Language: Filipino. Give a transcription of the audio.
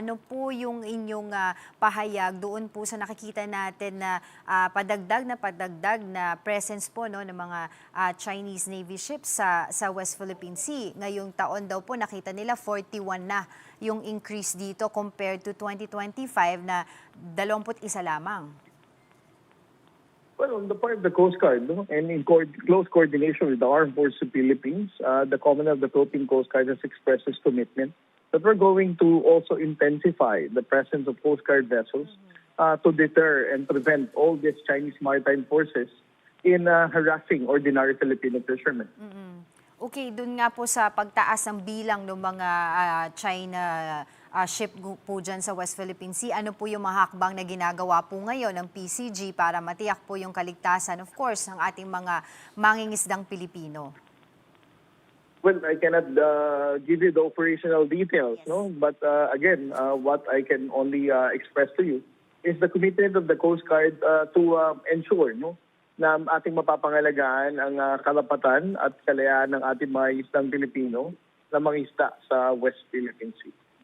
ano po yung inyong pahayag doon po sa nakikita natin na padagdag na presence po no, ng mga Chinese Navy ships sa West Philippine Sea. Ngayong taon daw po nakita nila 41 na yung increase dito compared to 2025 na 21 lamang. Well, on the part of the Coast Guard, no, and in close coordination with the Armed Forces of the Philippines, the Commander of the Philippine Coast Guard has expressed his commitment that we're going to also intensify the presence of Coast Guard vessels to deter and prevent all these Chinese maritime forces in harassing ordinary Filipino fishermen. Okay, dun nga po sa pagtaas ng bilang ng mga China ship po dyan sa West Philippine Sea, ano po yung mga hakbang na ginagawa po ngayon ng PCG para matiyak po yung kaligtasan, of course, ng ating mga mangingisdang Pilipino? Well, I cannot give you the operational details, no. But again, what I can only express to you is the commitment of the Coast Guard to ensure, no, na ating mapapangalagaan ang kalapatan at kalayaan ng ating mga isdang Pilipino na mangisda sa West Philippine Sea.